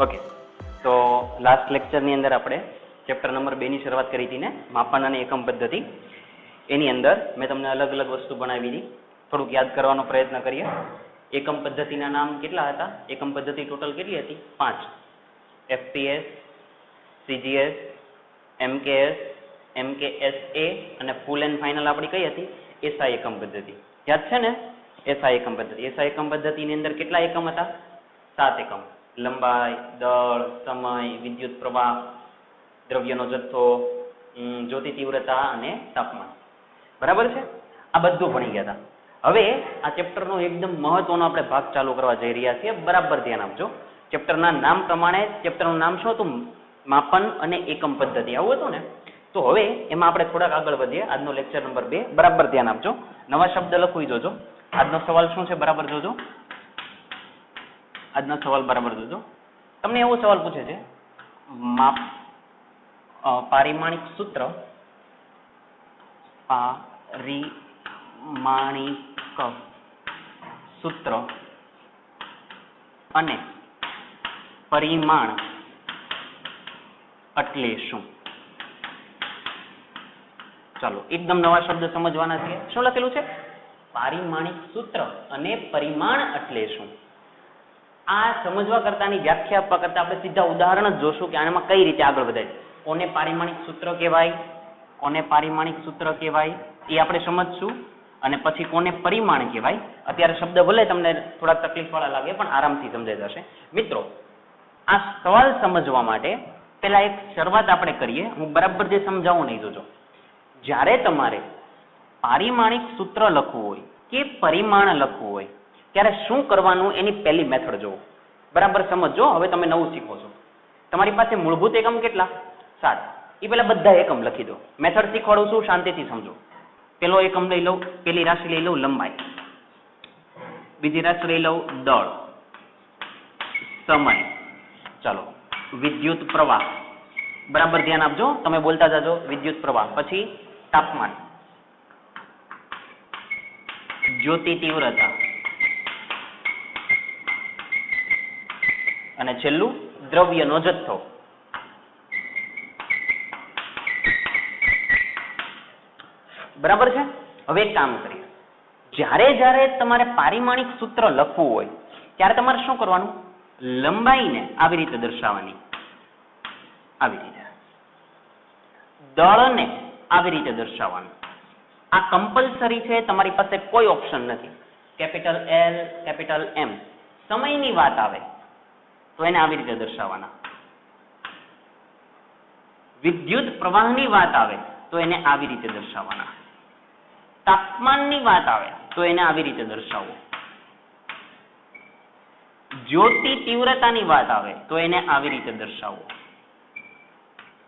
Okay, તો last લેક્ચરની અંદર આપણે ચેપ્ટર નંબર 2 ની શરૂઆત કરી હતી ને, માપન અને એકમ પદ્ધતિ. એની અંદર મેં તમને અલગ અલગ વસ્તુ બનાવી હતી. થોડુંક યાદ કરવાનો પ્રયત્ન કરીએ. એકમ પદ્ધતિના નામ કેટલા હતા? એકમ પદ્ધતિ ટોટલ કેટલી હતી? 5. એફપીએસ, સીજીએસ, એમકેએસ, એમકેએસએ અને ફૂલ એન્ડ ફાઇનલ આપણી કઈ હતી? એસઆઈ એકમ પદ્ધતિ. યાદ છે ને? એસઆઈ એકમ પદ્ધતિ. એસઆઈ એકમ પદ્ધતિની અંદર કેટલા એકમ હતા? 7 એકમ. લંબાઈ, દળ, સમય, વિદ્યુત પ્રવાહ, દ્રવ્યનો જથ્થો, જ્યોતિ તીવ્રતા અને તાપમાન. બરાબર છે? આ બધું ભણી ગયા હતા. હવે આ ચેપ્ટરનો એકદમ મહત્વનો આપણે ભાગ ચાલુ કરવા જઈ રહ્યા છીએ. બરાબર ધ્યાન આપજો. ચેપ્ટરના નામ પ્રમાણે ચેપ્ટરનું નામ શું હતું? માપન અને એકમ પદ્ધતિ. આવું હતું ને? તો હવે એમાં આપણે થોડાક આગળ વધીએ. આજનો લેક્ચર નંબર 2. બરાબર ધ્યાન આપજો. નવા શબ્દ લખવી જોજો. આજનો સવાલ શું છે? બરાબર જોજો. આજનો સવાલ બરાબર જોજો. તમને એવો સવાલ પૂછે છે, પારિમાણિક સૂત્ર, પારિમાણિક સૂત્ર અને પરિમાણ એટલે શું? ચાલો એકદમ નવા શબ્દ સમજવાના છે. શું લખેલું છે? પારિમાણિક સૂત્ર અને પરિમાણ એટલે શું? આ સમજવા કરતાની વ્યાખ્યા આપવા કરતા આપણે સીધા ઉદાહરણ જ જોશું કે આમાં કઈ રીતે આગળ વધાય. કોને પારિમાણિક સૂત્ર કહેવાય, કોને પારિમાણિક સૂત્ર કહેવાય એ આપણે સમજશું, અને પછી કોને પરિમાણ કહેવાય. અત્યારે શબ્દ ભલે તમને થોડાક તકલીફ વાળા લાગે પણ આરામથી સમજાઈ જશે. મિત્રો, આ સવાલ સમજવા માટે પહેલા એક શરૂઆત આપણે કરીએ. હું બરાબર જે સમજાવું નહીં જોજો. જ્યારે તમારે પારિમાણિક સૂત્ર લખવું હોય કે પરિમાણ લખવું હોય ત્યારે શું કરવાનું એની પહેલી મેથડ જુઓ. બરાબર સમજો. હવે તમે નવું શીખો છો. તમારી પાસે મૂળભૂત એકમ કેટલા? 7. એ પહેલા બધા એકમ લખી દો. મેથડ શીખવાડું છું, શાંતિથી સમજો. પેલો એકમ લઈ લઉં, પેલી રાશિ લઈ લઉં લંબાઈ, બીજી રાશિ લઈ લઉં દળ, સમય, ચાલો વિદ્યુત પ્રવાહ. બરાબર ધ્યાન આપજો, તમે બોલતા જાજો. વિદ્યુત પ્રવાહ, પછી તાપમાન, જ્યોતિ તીવ્રતા અને છેલ્લું દ્રવ્યનો જથ્થો. બરાબર છે? હવે એક કામ કરીએ. જ્યારે તમારે પારિમાણિક સૂત્ર લખવું હોય ત્યારે તમારે શું કરવાનું? લંબાઈને આવી રીતે દર્શાવવાની, આવી રીતે. દળને આવી રીતે દર્શાવવાનું. આ કમ્પલસરી છે. તમારી પાસે કોઈ ઓપ્શન નથી. Capital L, capital M. સમયની વાત આવે તો એને આવી રીતે દર્શાવવાના. વિદ્યુત પ્રવાહની વાત આવે તો એને આવી રીતે દર્શાવવાના. તાપમાનની વાત આવે તો એને આવી રીતે દર્શાવવો. જ્યોતિ તીવ્રતાની વાત આવે તો એને આવી રીતે દર્શાવવો.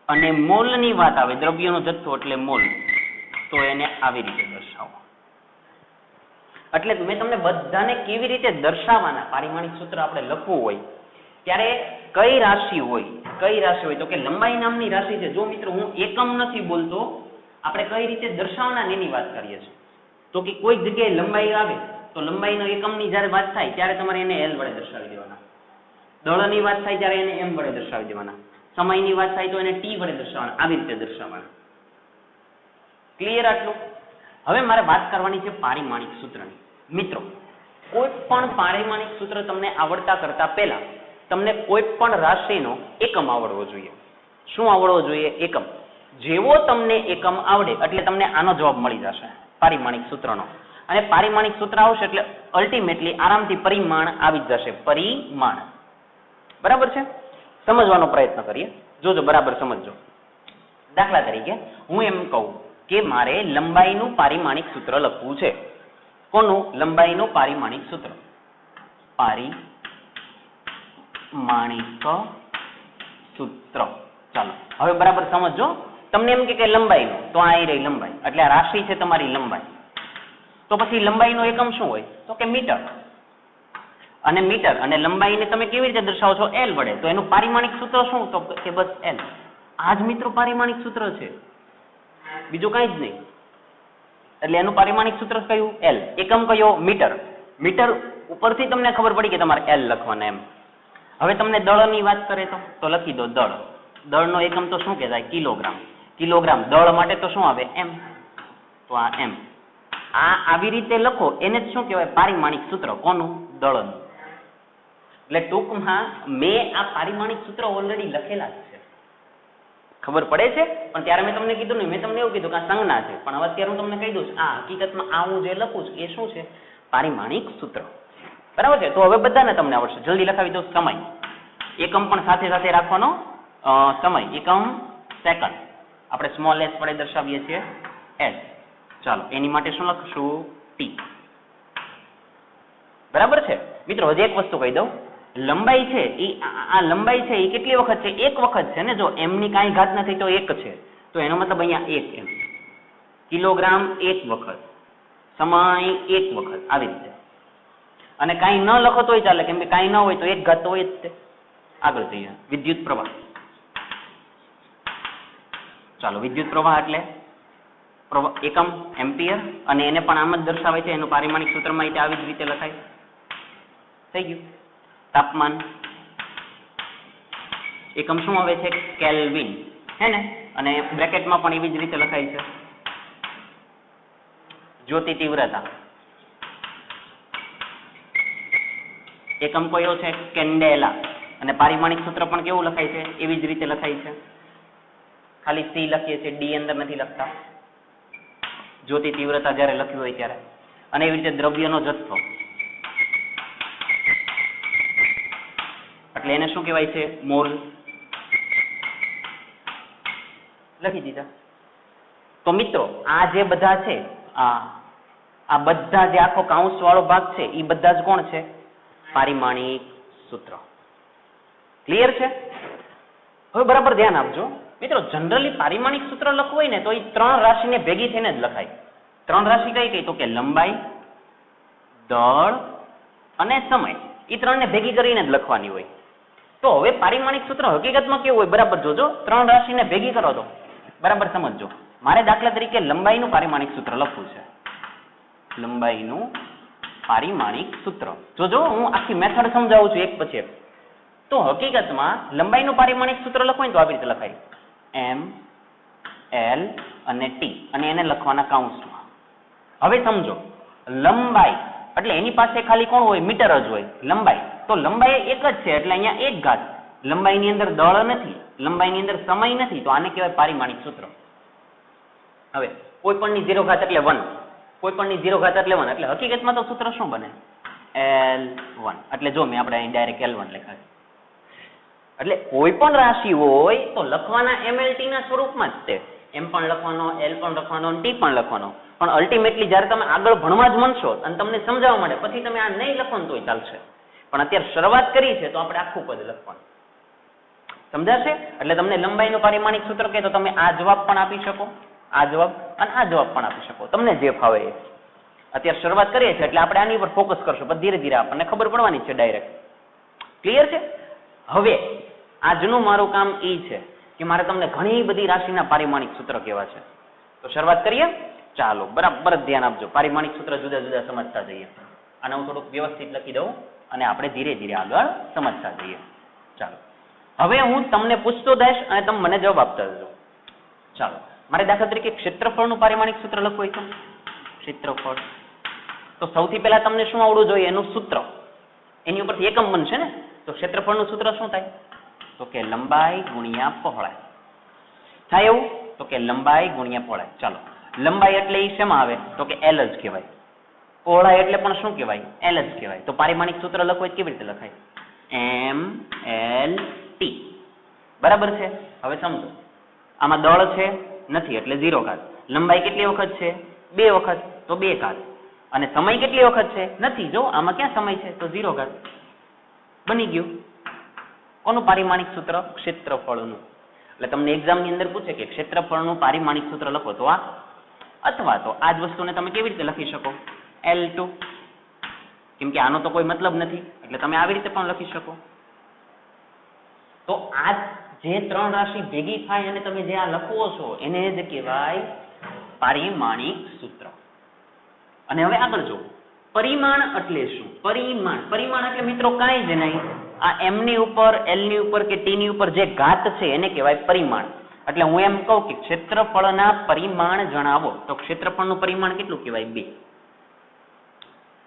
અને મોલની વાત આવે, દ્રવ્યનો જથ્થો એટલે મોલ, તો એને આવી રીતે દર્શાવો. એટલે મેં તમને બધાને કેવી રીતે દર્શાવવાના, પારિમાણિક સૂત્ર આપણે લખવું હોય ત્યારે કઈ રાશિ હોય તો કે લંબાઈ નામની રાશિ છે. જો મિત્રો હું એકમ નથી બોલતો, આપણે કઈ રીતે દર્શાવવાના એની વાત કરીએ છીએ. તો કે કોઈ જગ્યાએ લંબાઈ આવે તો લંબાઈનો એકમની જ્યારે વાત થાય ત્યારે તમારે એને એલ વડે દર્શાવી દેવાના. દળની વાત થાય ત્યારે એને એમ વડે દર્શાવી દેવાના. સમયની વાત થાય તો એને ટી વડે દર્શાવવાના. આવી રીતે દર્શાવવાના. ક્લિયર આટલું? હવે મારે વાત કરવાની છે પારિમાણિક સૂત્રની. મિત્રો, કોઈ પણ પારિમાણિક સૂત્ર તમને આવડતા કરતા પહેલા તમને કોઈ પણ રાશિનો એકમ આવડવો જોઈએ. શું આવડવો જોઈએ? એકમ. જેવો તમને એકમ આવડે એટલે તમને આનો જવાબ મળી જશે, પારિમાણિક સૂત્રનો. અને પારિમાણિક સૂત્ર આવશે એટલે અલ્ટિમેટલી આરામથી પરિમાણ આવી જ જશે. પરિમાણ. બરાબર છે? સમજવાનો પ્રયત્ન કરીએ. જોજો, બરાબર સમજજો. દાખલા તરીકે હું એમ કહું કે મારે લંબાઈનું પારિમાણિક સૂત્ર લખવું છે. કોનું? લંબાઈનું પારિમાણિક સૂત્ર. પારિમાણિક સૂત્ર. ચાલો હવે બરાબર સમજો. તમને એમ કે લંબાઈનું, તો આ રહી લંબાઈ, એટલે આ રાશિ છે તમારી લંબાઈ. તો પછી લંબાઈનો એકમ શું હોય? તો કે મીટર. અને મીટર અને લંબાઈને તમે કેવી રીતે દર્શાવો છો? એલ વડે. તો એનું પારિમાણિક સૂત્ર શું? તો કે બસ એલ. આ જ મિત્રો પારિમાણિક સૂત્ર છે, બીજું કઈ જ નહીં. એટલે એનું પારિમાણિક સૂત્ર કયું? એલ. એકમ કયો? મીટર. મીટર ઉપરથી તમને ખબર પડી કે તમારે એલ લખવાના એમ. હવે તમને દળની વાત કરે તો લખી દો દળ. દળનો એકમ તો શું કહેવાય? કિલોગ્રામ. કિલોગ્રામ દળ માટે તો શું આવે? એમ. તો આ એમ. આ આવી રીતે લખો એને જ શું કહેવાય? પારિમાણિક સૂત્ર. કોનું? દળનું. એટલે ટૂંકમાં મેં આ પારિમાણિક સૂત્ર ઓલરેડી લખેલા જ છે, ખબર પડે છે? પણ ત્યારે મેં તમને કીધું ને, મેં તમને એવું કીધું કે આ સંજ્ઞા છે, પણ હવે અત્યારે હું તમને કહી દઉં છું આ હકીકતમાં આ હું જે લખું છું એ શું છે? પારિમાણિક સૂત્ર. બરાબર છે? તો હવે બધાને તમને આવડશે. જલ્દી લખાવી દો. સમય એકમ પણ સાથે સાથે રાખવાનો. સમય એકમ સેકન્ડ આપણે સ્મોલ એસ વડે દર્શાવીએ છીએ એસ. ચાલો એની માટે શું લખશું? ટી. બરાબર છે મિત્રો? હજી એક વસ્તુ કહી દઉં, લંબાઈ છે એ આ લંબાઈ છે એ કેટલી વખત છે? એક વખત છે ને. જો એમ ની કાંઈ ઘાત નથી તો એક છે, તો એનો મતલબ અહીંયા એક એમ. કિલોગ્રામ એક વખત, સમય એક વખત, આવી રીતે. અને કાંઈ ન લખો તોય ચાલે, કેમ કે કાંઈ ન હોય તો એક ઘાત તો હોય જ તે. આગળ જઈએ. વિદ્યુત પ્રવાહ. ચાલો વિદ્યુત પ્રવાહ એટલે એકમ એમ્પિયર, અને એને પણ આમ જ દર્શાવે છે. એનું પારિમાણિક સૂત્રમાં આવી જ રીતે લખાય. થઈ ગયું. તાપમાન એકમ શું આવે છે? કેલ્વિન, હે ને? અને બ્રેકેટમાં પણ એવી જ રીતે લખાય છે. જ્યોતિ તીવ્રતા એકમ કયો છે? કેન્ડેલા, અને પારિમાણિક સૂત્ર પણ કેવું લખાય છે? એવી જ રીતે લખાય છે. ખાલી સી લખીએ છીએ, ડી અંદર નથી લખતા. જ્યોતિ તીવ્રતા જ્યારે લખ્યું હોય ત્યારે. અને એવી રીતે દ્રવ્યનો જથ્થો એટલે એને શું કહેવાય છે? મોલ. લખી દીધા. તો મિત્રો આ જે બધા છે, આ બધા જે આખો કાઉન્સ વાળો ભાગ છે એ બધા જ કોણ છે? પારિમાણિક સૂત્ર. ક્લિયર છે? હવે બરાબર ધ્યાન આપજો મિત્રો. જનરલી પારિમાણિક સૂત્ર લખવું હોય ને તો એ ત્રણ રાશિને ભેગી થઈને જ લખાય. ત્રણ રાશિ કઈ કઈ? તો કે લંબાઈ, દળ અને સમય. એ ત્રણને ભેગી કરીને જ લખવાની હોય. તો હવે પારિમાણિક સૂત્ર હકીકતમાં કેવું હોય? બરાબર જોજો. ત્રણ રાશિને ભેગી કરો તો બરાબર સમજજો. મારે દાખલા તરીકે લંબાઈનું પારિમાણિક સૂત્ર લખવું છે. લંબાઈનું પારિમાણિક સૂત્ર જોજો, હું આખી મેથડ સમજાવું છું એક પછી એક. તો હકીકતમાં લંબાઈનું પારિમાણિક સૂત્ર લખવું હોય તો આવી રીતે લખાય. એમ, એલ અને ટી, અને એને લખવાના કાઉન્સમાં. હવે સમજો, લંબાઈ એટલે એની પાસે ખાલી કોણ હોય? મીટર જ હોય. લંબાઈ તો લંબાઈ એક જ છે એટલે અહીંયા એક ઘાત. લંબાઈની અંદર દળ નથી, લંબાઈની અંદર સમય નથી, તો આને કહેવાય પારિમાણિક સૂત્ર. હવે કોઈ પણની 0 ઘાત એટલે 1, કોઈ પણની 0 ઘાત એટલે 1, એટલે હકીકતમાં તો સૂત્ર શું બને? L1. એટલે જો મેં આપણે અહીં ડાયરેક્ટ L1 લખ્યા છે. એટલે કોઈ પણ રાશિ હોય તો લખવાના MLT ના સ્વરૂપમાં જ તે. એમ પણ લખવાનો, L પણ લખવાનો, T પણ લખવાનો. પણ અલ્ટિમેટલી જ્યારે તમે આગળ ભણવા જ માંડશો અને તમને સમજાવવા માંડે પછી તમે આ નહીં લખો ને તોય ચાલશે. પણ અત્યારે શરૂઆત કરી છે તો આપણે આખું પદ લખવાનું. સમજાશે? એટલે તમને લંબાઈનું પારિમાણિક સૂત્ર કહે તો તમે આ જવાબ પણ આપી શકો, આ જવાબ અને આ જવાબ પણ આપી શકો, તમને જે ફાવે એ. અત્યારે શરૂઆત કરીએ છીએ એટલે આપણે આની ઉપર ફોકસ કરશું, પણ ધીરે ધીરે આપણને ખબર પડવાની છે ડાયરેક્ટ. ક્લિયર છે? હવે આજનું મારું કામ એ છે કે મારે તમને ઘણી બધી રાશિના પારિમાણિક સૂત્ર કહેવા છે. તો શરૂઆત કરીએ. ચાલો બરાબર ધ્યાન આપજો. પારિમાણિક સૂત્ર જુદા જુદા સમજતા જઈએ. આને હું થોડુંક વ્યવસ્થિત લખી દઉં અને આપણે ધીરે ધીરે આગળ સમજતા જઈએ. ચાલો હવે હું તમને પૂછતો જઈશ અને તમે મને જવાબ આપતા જજો. ચાલો મારે દાખલા તરીકે ક્ષેત્રફળનું પારિમાણિક સૂત્ર લખવું હોય તો ક્ષેત્રફળ, તો સૌથી પહેલા તમને શું આવડવું જોઈએ? એનું સૂત્ર. એની ઉપરથી એકમ બનશે ને. તો ક્ષેત્રફળનું સૂત્ર શું થાય? તો કે લંબાઈ ગુણ્યા પહોળાઈ. થાય એવું? તો કે લંબાઈ ગુણ્યા પહોળાઈ. ચાલો લંબાઈ એટલે એ શેમાં આવે? તો કે L જ કહેવાય. પહોળાઈ એટલે પણ શું કહેવાય? L જ કહેવાય. તો પારિમાણિક સૂત્ર લખવું હોય કેવી રીતે લખાય? MLT. બરાબર છે? હવે સમજો, આમાં દળ છે નથી એટલે 0 ઘાત. લંબાઈ કેટલી વખત છે? 2 વખત, તો 2 ઘાત. અને સમય કેટલી વખત છે? નથી. જો આમાં ક્યાં સમય છે? તો 0 ઘાત. બની ગયું. કોનું પારિમાણિક સૂત્ર? ક્ષેત્રફળનું. એટલે તમને એક્ઝામની અંદર પૂછે કે ક્ષેત્રફળનું પારિમાણિક સૂત્ર લખો તો આ, અથવા તો આ જ વસ્તુને તમે કેવી રીતે લખી શકો? L2. કેમ કે આનો તો કોઈ મતલબ નથી એટલે તમે આવી રીતે પણ લખી શકો. તો આ જે ત્રણ રાશિ ભેગી થાય અને તમે જે આ લખો છો એને જ કહેવાય પારિમાણિક સૂત્ર. અને હવે આગળ જો પરિમાણ એટલે શું? પરિમાણ એટલે મિત્રો કાંઈ જ નહીં, આ m ની ઉપર, l ની ઉપર કે t ની ઉપર જે ઘાત છે એને કહેવાય પરિમાણ. એટલે હું એમ કહું કે ક્ષેત્રફળના પરિમાણ જણાવો, તો ક્ષેત્રફળનું પરિમાણ કેટલું કહેવાય? 2.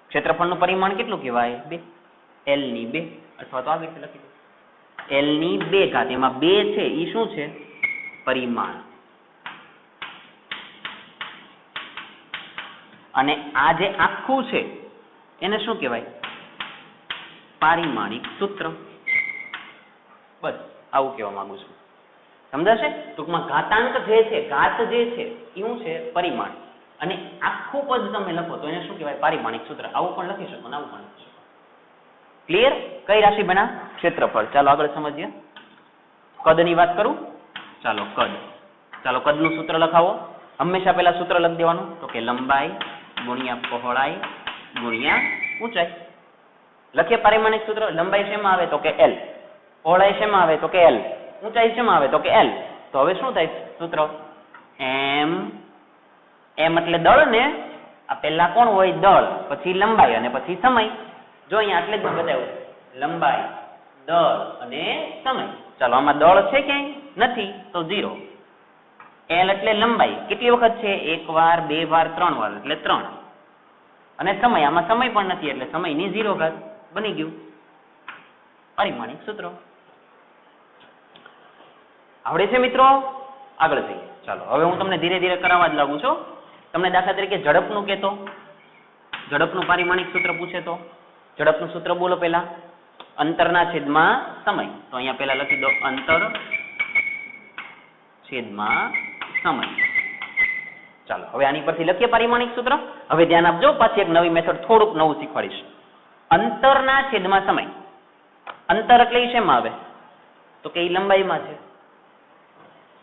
ક્ષેત્રફળનું પરિમાણ કેટલું કહેવાય? 2. l ની 2, અથવા તો આવી રીતે લખી દો l ની 2 ઘાત. એમાં 2 છે એ શું છે? પરિમાણ. અને આ જે આખું છે એને શું કહેવાય? પારિમાણિક સૂત્ર. બસ આવું કહેવા માંગુ છું. સમજાશે? ટૂંકમાં ઘાતાંક જે છે, ઘાત જે છે એ શું છે? પરિમાણ. અને આખું પદ તમે લખો તો એને શું કહેવાય? પારિમાણિક સૂત્ર. આવું પણ લખી શકો ને આવું પણ લખી શકો. ક્લિયર? કઈ રાશિ બના? ક્ષેત્રફળ. ચાલો આગળ સમજીએ. કદની વાત કરું. ચાલો કદ. ચાલો કદનું સૂત્ર લખાવો. હંમેશા પહેલા સૂત્ર લખી દેવાનું, તો કે લંબાઈ ગુણ્યા પહોળાઈ ગુણ્યા ઊંચાઈ. લખીએ પારિમાણિક સૂત્ર. લંબાઈ શેમાં આવે? તો કે l. પહોળાઈ શેમાં આવે? તો કે l. ઊંચાઈ શેમાં આવે? તો કે l. તો હવે શું થાય સૂત્ર? m એટલે દળ ને. આ પહેલા કોણ હોય? દળ. પછી લંબાઈ અને પછી સમય. જો અહીંયા એટલે જ બતાવ્યું, લંબાઈ, દળ અને સમય. ચાલો આમાં દળ છે ક્યાંય? નથી, તો 0. l એટલે લંબાઈ. કેટલી વખત છે? 1 વાર, 2 વાર, 3 વાર, એટલે 3. અને સમય, આમાં સમય પણ નથી એટલે સમયની 0 ઘાત. બની ગયું પારિમાણિક સૂત્ર. આવડે છે મિત્રો? આગળ જઈએ. ચાલો હવે હું તમને ધીરે ધીરે કરાવવા જ લાગુ છું. તમને દાખલા તરીકે ઝડપનું કહેતો, ઝડપનું પારિમાણિક સૂત્ર પૂછે તો ઝડપનું સૂત્ર બોલો પહેલા. અંતરના છેદમાં સમય. તો અહીંયા પહેલા લખી દો અંતર છેદમાં સમય. ચાલો હવે આની પરથી લખીએ પારિમાણિક સૂત્ર. હવે ધ્યાન આપજો, પાછી એક નવી મેથડ થોડુંક નવું શીખવાડીશ. અંતરના છેદમાં સમય. અંતર એટલે એ શેમાં આવે? તો કે એ લંબાઈમાં છે.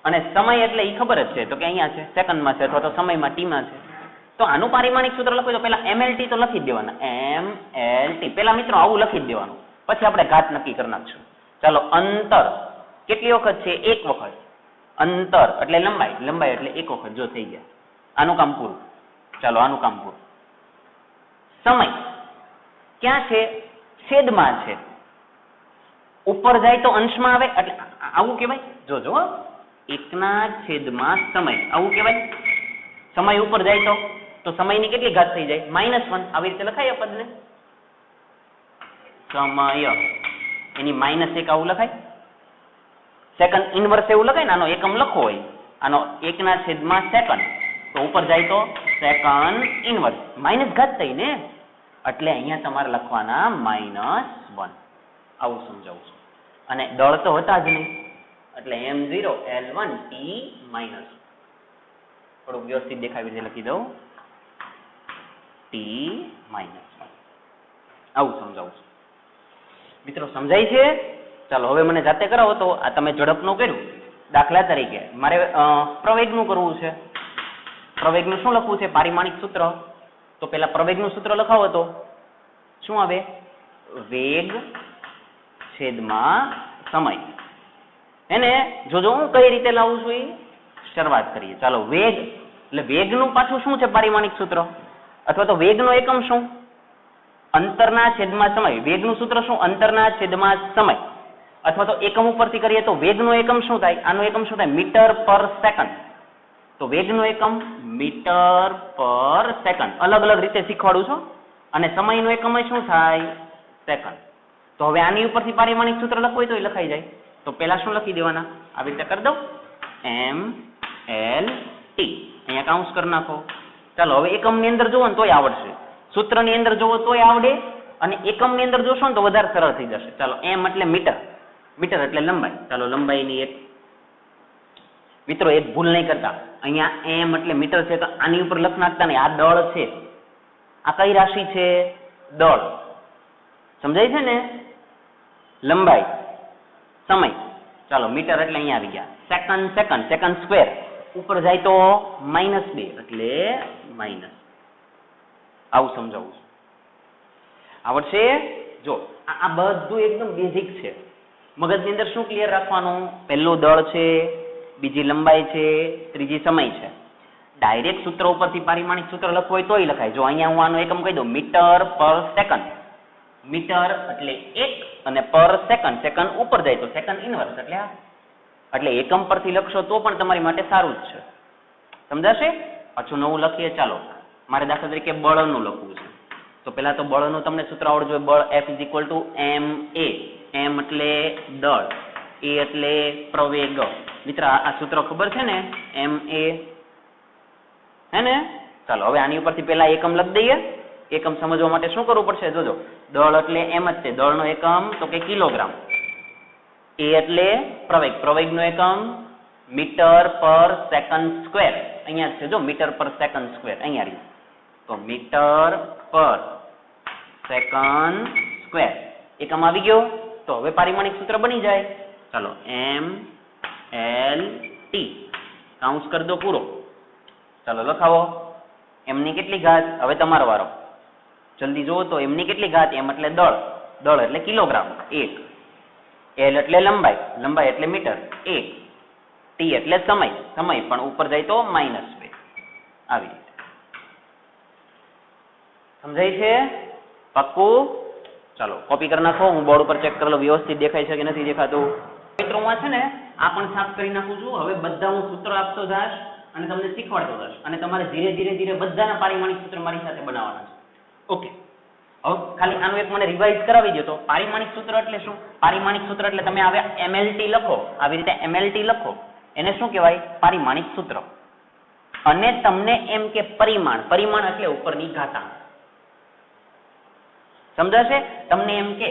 અને સમય એટલે એ ખબર જ છે, તો કે અહીંયા છે, સેકન્ડમાં છે, અથવા તો સમયમાં ટીમાં છે. તો આનું પારિમાણિક સૂત્ર લખવું તો પહેલા mlt તો લખી જ દેવાના. mlt પહેલા મિત્રો આવું લખી જ દેવાનું, પછી આપણે ઘાત નક્કી કરી નાખશું. ચાલો અંતર કેટલી વખત છે? 1 વખત. અંતર એટલે લંબાઈ, લંબાઈ એટલે 1 વખત. જો થઈ ગયા, આનું કામ પૂરું. ચાલો આનું કામ પૂરું. સમય ક્યાં છે? છેદમાં છે. ઉપર જાય તો અંશમાં આવે, એટલે આવું કહેવાય. જોજો 1ના છેદમાં સમય, આવું કહેવાય. સમય ઉપર જાય તો સમયની કેટલી ઘાત થઈ જાય? -1. આવી રીતે લખાય પદને. સમય એની -1 આવું લખાય. સેકન્ડ ઇનવર્સ એવું લખાય ને, આનો એકમ લખવો હોય, આનો 1ના છેદમાં સેકન્ડ, તો ઉપર જાય તો સેકન્ડ ઇનવર્સ. માઇનસ ઘાત થઈ ને, એટલે અહીંયા તમારે લખવાના -1. આવું સમજાવું છું. અને દળ તો હતા જ નહીં, એટલે m0 l1 t માઇનસ. થોડુંક વ્યવસ્થિત દેખાવી રીતે લખી દઉં, t -1. આવું સમજાવું છું. મિત્રો સમજાય છે? ચાલો હવે મને જાતે કરાવો. તો આ તમે ઝડપનું કર્યું. દાખલા તરીકે મારે પ્રવેગનું કરવું છે. પ્રવેગનું શું લખવું છે? પારિમાણિક સૂત્ર. તો પેલા પ્રવેગનું સૂત્ર લખાવો તો શું આવે? વેગ છેદમાં સમય. એને જોજો હું કઈ રીતે લાવું છું એ શરૂઆત કરીએ. ચાલો વેગ એટલે વેગનું પાછું શું છે? પારિમાણિક સૂત્ર. અથવા તો વેગનો એકમ શું? અંતરના છેદમાં સમય. વેગનું સૂત્ર શું? અંતરના છેદમાં સમય. અથવા તો એકમ ઉપરથી કરીએ તો વેગનો એકમ શું થાય? આનો એકમ શું થાય? મીટર પર સેકન્ડ. તો વેગનો એકમ મીટર પર સેકન્ડ. અલગ અલગ રીતે શીખવાડું છું. અને સમયનો એકમ શું થાય? સેકન્ડ. તો હવે આની ઉપરથી પારિમાણિક સૂત્ર લખવું હોય તો એ લખાઈ જાય. તો પહેલા શું લખી દેવાના? આવી રીતે કરી દઉં, mlt. અહીંયા કાઉન્સ કરી નાખો. ચાલો હવે એકમની અંદર જોવો ને તોય આવડશે, સૂત્રની અંદર જોવો તોય આવડે, અને એકમની અંદર જોશો ને તો વધારે સરળ થઈ જશે. ચાલો m એટલે મીટર, મીટર એટલે લંબાઈ. ચાલો લંબાઈની એક મિત્રો એક ભૂલ નહીં કરતા. અહીંયા m એટલે મીટર છે તો આની ઉપર લખ નાખતા નહીં. આ દળ છે. આ કઈ રાશિ છે? દળ. સમજાય છે ને? લંબાઈ, સમય. ચાલો મીટર એટલે અહીંયા આવી ગયા. Second, second, second square. ઉપર જાય તો -2 એટલે માઇનસ. આવું સમજાવું છું. આવડશે? જો આ બધું એકદમ બેઝિક છે. મગજની અંદર શું ક્લિયર રાખવાનું? પહેલું દળ છે, બીજી લંબાઈ છે, ત્રીજી સમય છે. ડાયરેક્ટ સૂત્ર ઉપરથી પારિમાણિક સૂત્ર લખવું હોય તોય લખાય. જો અહીંયા હું આનો એકમ કહી દઉં, મીટર પર સેકન્ડ. મીટર એટલે 1 અને પર સેકન્ડ, સેકન્ડ ઉપર જાય તો સેકન્ડ ઇનવર્સ એટલે આ. એટલે એકમ પરથી લખશો તો પણ તમારી માટે સારું જ છે. સમજાશે? પાછું નવું લખીએ. ચાલો, મારે દાખલા તરીકે બળનું લખવું છે, તો પહેલા તો બળનું તમને સૂત્ર આવડવું જોઈએ. બળ F = ma. m એટલે દળ, a એટલે પ્રવેગ. મિત્ર આ સૂત્ર ખબર છે ને, ma હે ને? ચાલો હવે આની ઉપરથી પહેલા એકમ લખી દઈએ. એકમ સમજવા માટે શું કરવું પડશે? જોજો, દળ એટલે એમ જ છે. દળનો એકમ તો કે કિલોગ્રામ. a એટલે પ્રવેગ, પ્રવેગનો એકમ મીટર પર સેકન્ડ સ્ક્વેર. અહીંયા છે જો, મીટર પર સેકન્ડ સ્ક્વેર અહીંયા રહ્યું. તો મીટર પર સેકન્ડ સ્ક્વેર એકમ આવી ગયો. તો હવે પારિમાણિક સૂત્ર બની જાય. ચાલો, m l t કાઉન્સ કરી દો પૂરો. ચાલો લખાવો. m ની કેટલી ઘાત? હવે તમારો વારો, જલ્દી જુઓ તો. m ની કેટલી ઘાત? m એટલે દળ, દળ એટલે કિલોગ્રામ 1, l એટલે લંબાઈ, લંબાઈ એટલે મીટર 1, t એટલે સમય, સમય પણ ઉપર જાય તો -2. આવી રીતે સમજાય છે? પાક્કું? ચાલો કોપી કરી નાખો. હું બોર્ડ ઉપર ચેક કરી લઉં વ્યવસ્થિત દેખાય છે કે નથી દેખાતું. મિત્રોમાં છે ને આ પણ સાફ કરી નાખું છું. હવે બધા હું સૂત્ર આપતો જાશ અને તમને શીખવાડતો જાશ, અને તમારે ધીરે ધીરે ધીરે બધાના પારિમાણિક સૂત્ર મારી સાથે બનાવવાના છે. ઓકે, હવે ખાલી આનું એક મને રિવાઇઝ કરાવી દો. તો પારિમાણિક સૂત્ર એટલે શું? પારિમાણિક સૂત્ર એટલે તમે હવે MLT લખો, આવી રીતે MLT લખો, એને શું કહેવાય? પારિમાણિક સૂત્ર. અને તમને એમ કે પરિમાણ, પરિમાણ એટલે ઉપરની ઘાતાંક. સમજાશે? તમને એમ કે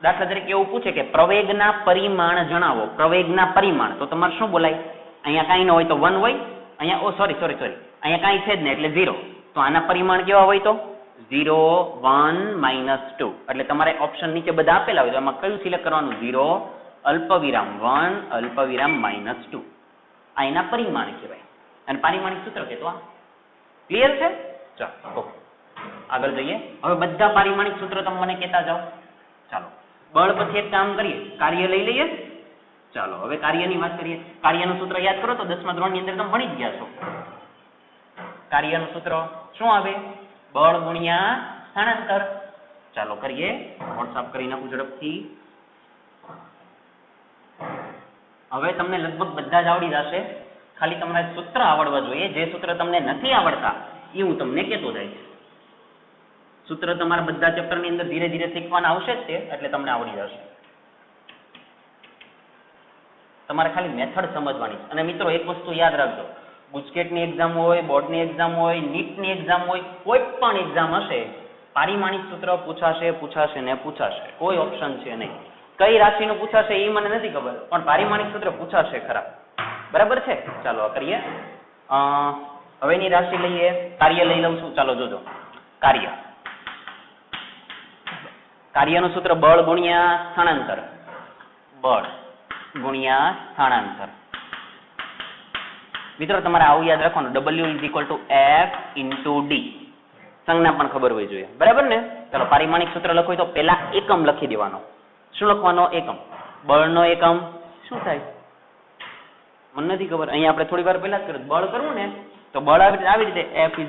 દાખલા તરીકે એવું પૂછે કે પ્રવેગના પરિમાણ જણાવો, પ્રવેગના પરિમાણ, તો તમારે શું બોલાય? અહીંયા કાંઈ ન હોય તો 1 હોય, અહીંયા સોરી અહીંયા કાંઈ છે જ નહીં એટલે 0. તો આના પરિમાણ કેવા હોય? તો 0, 1, -2. એટલે તમારે ઓપ્શન નીચે બધા આપેલા હોય તો એમાં કયું સિલેક્ટ કરવાનું? 0, અલ્પવિરામ 1, અલ્પવિરામ -2. આ એના પરિમાણ કહેવાય. અને પારિમાણિક સૂત્ર કે તો આ ક્લિયર છે? ચાલો ઓકે, આગળ જઈએ. હવે બધા પારિમાણિક સૂત્ર તમે મને કહેતા જાઓ. ચાલો, બળ પછી એક કામ કરીએ, કાર્ય લઈ લઈએ. ચાલો હવે કાર્યની વાત કરીએ. કાર્યનું સૂત્ર યાદ કરો તો 10મા ધોરણની અંદર તમે ભણી જ ગયા છો. કાર્યનું સૂત્ર શું આવે? બળ ગુણ્યા સ્થાનાંતર. ચાલો કરીએ. વોટ્સઅપ કરી નાખું ઝડપથી. હવે તમને લગભગ બધા જ આવડી જશે. ખાલી તમારે સૂત્ર આવડવા જોઈએ. જે સૂત્ર તમને નથી આવડતા એ હું તમને કહેતો જઈશ. સૂત્ર તમારા બધા ચેપ્ટરની અંદર ધીરે ધીરે શીખવાના આવશે જ તે, એટલે તમને આવડી જશે. તમારે ખાલી મેથડ સમજવાની છે. અને મિત્રો એક વસ્તુ યાદ રાખજો, ગુજકેટની એક્ઝામ હોય, બોર્ડની એક્ઝામ હોય, નીટની એક્ઝામ હોય, કોઈ પણ એક્ઝામ હશે, પારિમાણિક સૂત્ર પૂછાશે ને પૂછાશે. કોઈ ઓપ્શન છે નહીં. કઈ રાશિનું પૂછાશે એ મને નથી ખબર, પણ પારિમાણિક સૂત્ર પૂછાશે ખરા. બરાબર છે? ચાલો કરીએ. હવેની રાશિ લઈએ, કાર્ય લઈ લઉં છું. ચાલો જોજો, કાર્ય. કાર્યનું સૂત્ર બળ ગુણ્યા સ્થાનાંતર. બળ ગુણ્યા સ્થાનાંતર. મિત્રો તમારે આવું યાદ રાખવાનું, W = F × D. સંજ્ઞા પણ ખબર હોવી જોઈએ. બરાબર ને? ચાલો પારિમાણિક સૂત્ર લખવું હોય તો પહેલા એકમ લખી દેવાનો. શું લખવાનો? એકમ. બળનો એકમ શું થાય? મને નથી ખબર. અહીંયા આપણે થોડી વાર પહેલા જ કર્યું. બળ કરવું ને તો બળ આવી રીતે F =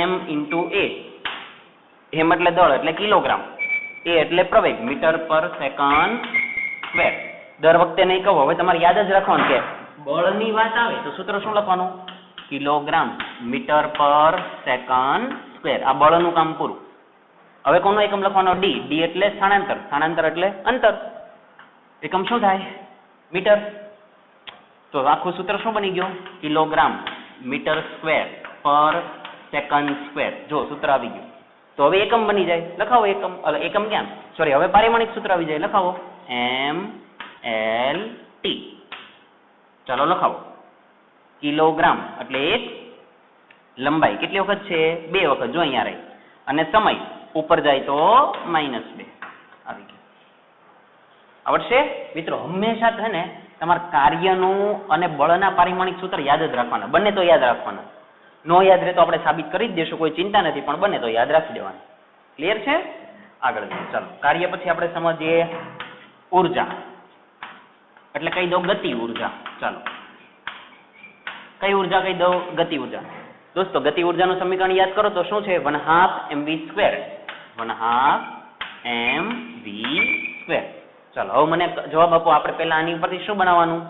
m × A. m એટલે દળ એટલે કિલોગ્રામ, a એટલે પ્રવેગ, મીટર પર સેકન્ડ સ્ક્વેર. દર વખતે નહીં કહું, હવે તમારે યાદ જ રાખવાનું કે બળની વાત આવે તો સૂત્ર શું લખવાનું? કિલોગ્રામ મીટર પર સેકન્ડ સ્ક્વેર. આ બળનું કામ પૂરું. હવે કોનો એકમ લખવાનો? d. d એટલે સ્થાનાંતર, સ્થાનાંતર એટલે અંતર. એકમ શું થાય? મીટર. તો આખું સૂત્ર શું બની ગયું? Kilogram metre square per second square. જો સૂત્ર આવી ગયું. તો હવે એકમ બની જાય. લખાવો એકમ. એકમ ક્યાં? સોરી, હવે પારિમાણિક સૂત્ર આવી જાય. લખાવો m l t. ચાલો લખાવો. કિલોગ્રામ એટલે 1, લંબાઈ કેટલી વખત છે? 2 વખત. જો અહીંયા રહી. અને સમય ઉપર જાય તો -2. આવી ગયું. આવડશે? મિત્રો હંમેશા છે ને તમારે કાર્યનું અને બળના પારિમાણિક સૂત્ર યાદ જ રાખવાના. બંને તો યાદ રાખવાના. નો યાદ રહે તો આપણે સાબિત કરી જ દેશું, કોઈ ચિંતા નથી, પણ બંને તો યાદ રાખી દેવાના. ક્લિયર છે? આગળ જઈએ. ચાલો કાર્ય પછી આપણે સમજીએ ઉર્જા. એટલે કહી દો ગતિ ઉર્જા. ચાલો કઈ ઉર્જા કહી દો? ગતિ ઉર્જા. દોસ્તો ગતિ ઉર્જાનું સમીકરણ યાદ કરો તો શું છે? 1/2 mv². 1/2 mv². ચાલો હવે મને જવાબ આપો. આપણે પહેલા આની ઉપરથી શું બનાવવાનું?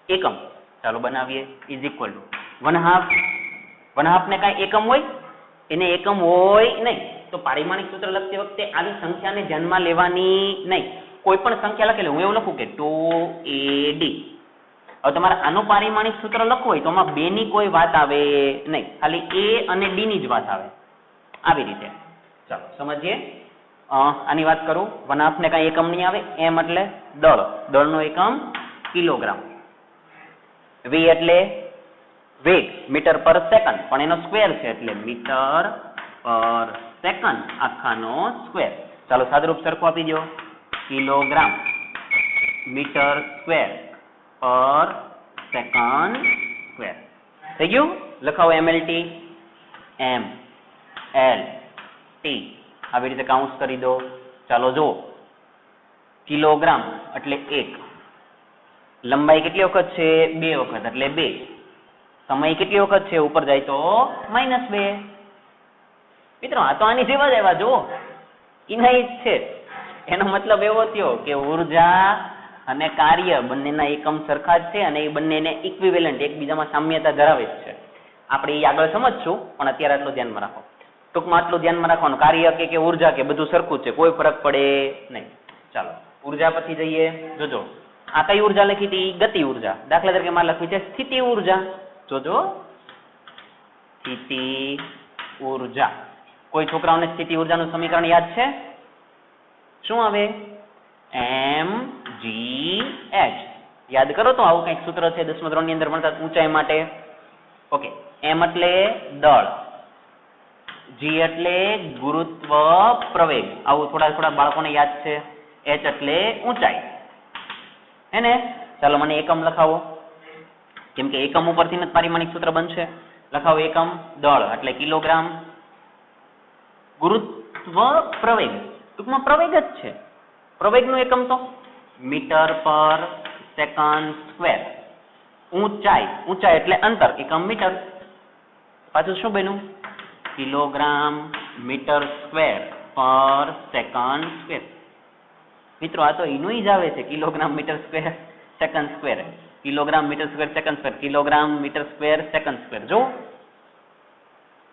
એકમ. ચાલો બનાવીએ. Is equal to 1/2. 1/2 ને કાંઈ એકમ હોય? એને એકમ હોય નહીં. તો પારિમાણિક સૂત્ર લખતી વખતે આવી સંખ્યાને ધ્યાનમાં લેવાની નહીં. કોઈ પણ સંખ્યા લખેલી, હું એવું લખું કે 2AD. હવે તમારે આનું પારિમાણિક સૂત્ર લખવું હોય તો આમાં 2 ની કોઈ વાત આવે નહીં, ખાલી A અને D ની જ વાત આવે. આવી રીતે. ચાલો સમજીએ. આની વાત કરું. 1/2 ને કાંઈ એકમ નહીં આવે. m એટલે દળ. દળનો એકમ કિલોગ્રામ. v એટલે વેગ, મીટર પર સેકન્ડ, પણ એનો સ્ક્વેર છે એટલે મીટર પર સેકન્ડ આખાનો સ્ક્વેર. ચાલો સાદુરૂપ સરખું આપી દો. Kilogram metre square per second square. થઈ ગયું? લખાવો mlt. mlt આવી રીતે કાઉન્સ કરી દો. ચાલો જુઓ. કિલોગ્રામ એટલે 1. લંબાઈ કેટલી વખત છે? 2 વખત એટલે 2. સમય કેટલી વખત છે? ઉપર જાય તો -2. મિત્રો આ તો આની જેવા જ આવ્યા. જુઓ ઇનાઈ જ છે. એનો મતલબ એવો થયો કે ઉર્જા અને કાર્ય બંનેના એકમ સરખા જ છે અને એ બંનેને ઇક્વિવેલન્ટ, એકબીજામાં સામ્યતા ધરાવે જ છે. આપણે એ આગળ સમજશું, પણ અત્યારે આટલું ધ્યાનમાં રાખો. ટૂંકમાં આટલું ધ્યાનમાં રાખવાનું. કાર્ય કે ઉર્જા કે બધું સરખું જ છે, કોઈ ફરક પડે નહીં. ચાલો ઉર્જા પછી જઈએ. જોજો આ કઈ ઉર્જા લખી હતી? ગતિ ઉર્જા. દાખલા તરીકે મારે લખવી છે સ્થિતિ ઉર્જા. જોજો સ્થિતિ ઉર્જા. કોઈ છોકરાઓને સ્થિતિ ઉર્જાનું સમીકરણ યાદ છે? શું આવે? mgh. યાદ કરો તો આવું કંઈક સૂત્ર છે 10મા ધોરણની અંદર ભણતા ઊંચાઈ માટે. ઓકે. m એટલે દળ, g એટલે ગુરુત્વ પ્રવેગ. આવું થોડા બાળકોને યાદ છે. h એટલે ઊંચાઈ. હે ને? ચાલો મને એકમ લખાવો, કેમ કે એકમ ઉપરથી જ પારિમાણિક સૂત્ર બનશે. લખાવો એકમ. દળ એટલે કિલોગ્રામ. ગુરુત્વ પ્રવેગ, ટૂંકમાં પ્રવેગ જ છે. પ્રવેગનું એકમ તો મીટર પર સેકન્ડ સ્ક્વેર. ઊંચાઈ એટલે અંતર, એકમ મીટર. પાછું શું બન્યું? Kilogram metre square per second square. મિત્રો આ તો એનું જ આવે છે. Kilogram metre square second square. Kilogram metre square second square. Kilogram metre square second square. જો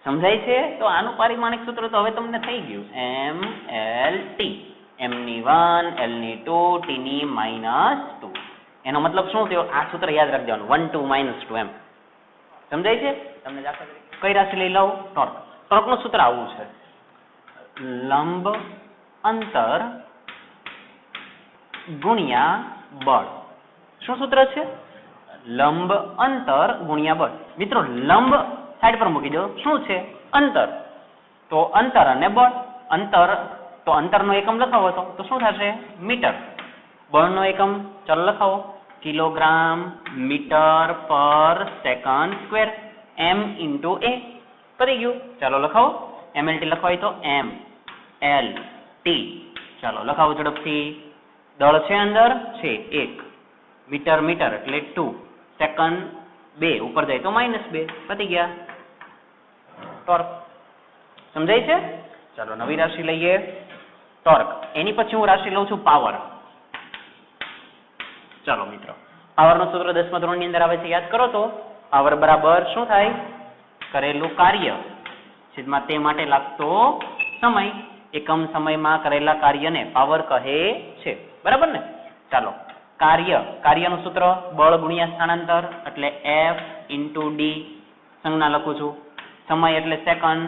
સમજાય છે? તો આનું પારિમાણિક સૂત્ર તો હવે તમને થઈ ગયું. mlt. m ની 1, l ની 2, t ની -2. એનો મતલબ શું થયો? આ સૂત્ર યાદ રાખી દેવાનું. 1 2 -2 એમ. સમજાય છે? તમને દાખલા તરીકે કઈ રાશિ લઈ લઉં? ટોર્ક. ટોર્કનું સૂત્ર આવું છે. લંબ અંતર ગુણ્યા બળ. શું સૂત્ર છે? લંબ અંતર ગુણ્યા બળ. મિત્રો લંબ સાઈડ પર મૂકી દો. શું છે? અંતર. તો અંતર અને બળ. અંતર તો અંતરનો એકમ લખાવો તો શું થશે? મીટર. બળનો એકમ ચાલો લખાવો. કિલોગ્રામ મીટર પર સેકન્ડ સ્ક્વેર. m × a. પડી ગયું. ચાલો લખાવો. mlt લખવાય તો mlt. ચાલો લખાવો ઝડપથી. દળ છે અંદર છે 1. મીટર એટલે 2. સેકન્ડ 2. ઉપર જાય તો -2. પતી ગયા. ટોર્ક. સમજાય છે? ચાલો નવી રાશિ લઈએ. ટોર્ક. એની પછી હું રાશિ લઉં છું પાવર. ચાલો મિત્રો પાવરનું સૂત્ર 10મા ધોરણની અંદર આવે છે. યાદ કરો તો પાવર બરાબર શું થાય? કરેલું કાર્ય છેદમાં તે માટે લાગતો સમય. એકમ સમયમાં કરેલા કાર્યને પાવર કહે છે. બરાબર ને? ચાલો કાર્યનું સૂત્ર બળ ગુણ્યા સ્થાનાંતર એટલે F × D. સંજ્ઞા લખું છું. સમય એટલે સેકન્ડ.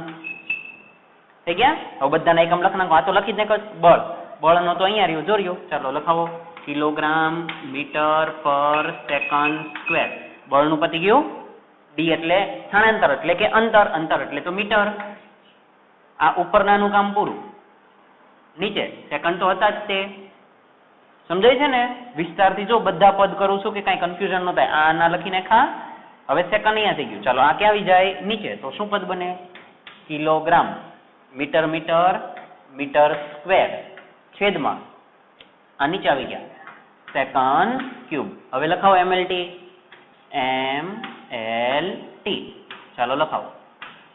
થઈ ગયા? હવે બધાના એકમ લખ નાખો. આ તો લખી જ નાખો. બળનો તો અહીંયા રહ્યું, જો રહ્યું. ચાલો લખાવો. કિલોગ્રામ મીટર પર સેકન્ડ સ્ક્વેર. બળનું પતી ગયું. D એટલે સ્થાનાંતર એટલે કે અંતર એટલે તો મીટર. આ ઉપરનાનું કામ પૂરું. નીચે સેકન્ડ તો હતા જ તે. સમજાય છે ને? વિસ્તારથી જો બધા પદ કરું છું કે કાંઈ કન્ફ્યુઝન ન થાય. આ ના લખી નાખા. હવે સેકન્ડ અહીંયા થઈ ગયું. ચાલો આ ક્યાં આવી જાય? નીચે. તો શું પદ બને? કિલોગ્રામ મીટર સ્ક્વેર છેદમાં આ નીચે આવી ગયા સેકન્ડ ક્યુબ. હવે લખાવો mlt. ચાલો લખાવો.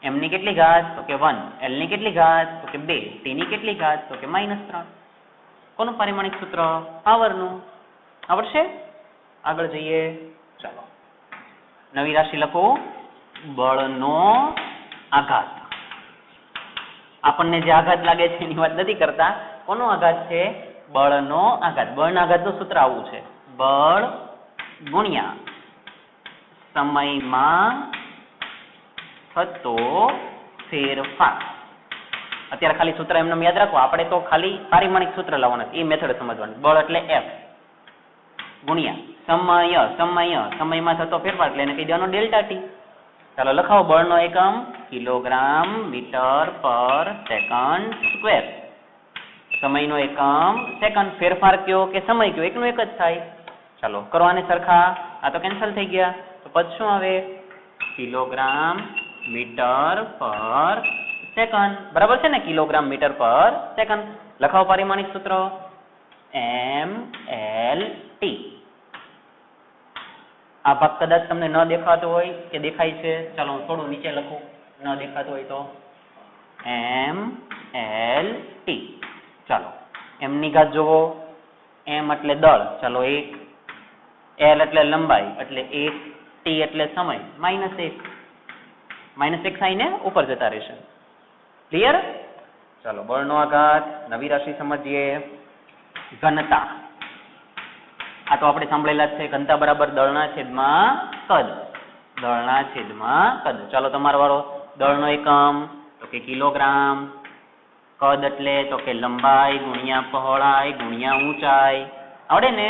m ની કેટલી ઘાત તો કે 1, l ની કેટલી ઘાત તો કે 2, t ની કેટલી ઘાત તો કે -3. કોનું પારિમાણિક સૂત્ર? પાવરનું. આવડશે? આગળ જઈએ. ચાલો નવી રાશિ લખો, બળનો આઘાત. આપણને જે આઘાત લાગે છે એની વાત નથી કરતા. કોનો આઘાત છે? બળનો આઘાત. બળના આઘાતનું સૂત્ર આવું છે, બળ ગુણ્યા સમયમાં થતો ફેરફાર. અત્યારે ખાલી સૂત્ર એમને યાદ રાખો, આપણે તો ખાલી પારિમાણિક સૂત્ર લાવવાના, એ મેથડ સમજવાની. બળ એટલે F ગુણ્યા સમયમાં થતો ફેરફાર એટલે એને કહી દેવાનો ડેલ્ટા ટી. ચાલો લખાવો, બળનો એકમ કિલોગ્રામ મીટર પર સેકન્ડ સ્ક્વેર, સમયનો એકમ સેકન્ડ, ફેરફાર કયો કે સમય કયો એકનું એક જ થાય. ચાલો કરો આને સરખા, આ તો કેન્સલ થઈ ગયા, તો પદ શું આવે? કિલોગ્રામ મીટર પર સેકન્ડ. બરાબર છે ને? કિલોગ્રામ મીટર પર સેકન્ડ. લખાવો પારિમાણિક સૂત્ર mLT. આ ભાગ કદાચ તમને ન દેખાતો હોય કે દેખાય છે, ચાલો હું થોડું નીચે લખું, ન દેખાતું હોય તો mLT. ચાલો m ની ઘાત જોવો, m એટલે દળ, ચાલો 1, l એટલે લંબાઈ એટલે 1, t એટલે સમય -1 સાઈને ઉપર જતા રહેશે. ક્લિયર? ચાલો બળનો આઘાત. નવી રાશિ સમજીએ, ઘનતા. આ તો આપણે સાંભળેલા જ છે, ઘનતા બરાબર દળના છેદમાં કદ. દળના છેદમાં કદ. ચાલો તમારો વારો. દળનો એકમ તો કે કિલોગ્રામ, કદ એટલે તો કે લંબાઈ ગુણ્યા પહોળાઈ ગુણ્યા ઊંચાઈ. આવડે ને?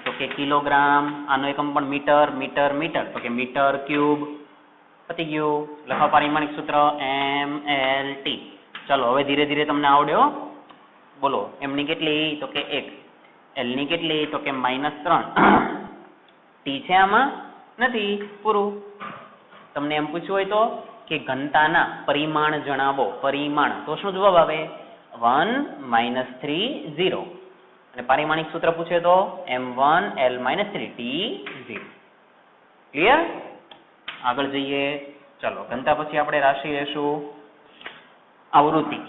તો કે કિલોગ્રામ. આનો એકમ પણ મીટર, મીટર, મીટર, તો કે મીટર ક્યુબ. પતી ગયું. લખવા પારિમાણિક સૂત્ર mLT. ચાલો હવે ધીરે ધીરે તમને આવડે હો. બોલો, m ની કેટલી તો કે 1, l ની કેટલી તો કે -3, t છે આમાં નથી. પૂરું. તમને એમ પૂછ્યું હોય તો કે ઘનતાના પરિમાણ જણાવો, પરિમાણ, તો શું જવાબ આવે? 1 -3 0. અને પારિમાણિક સૂત્ર પૂછે તો m1 l -3 t 0. ક્લિયર? આગળ જઈએ. ચાલો ઘનતા પછી આપણે રાશિ લેશું આવૃત્તિ.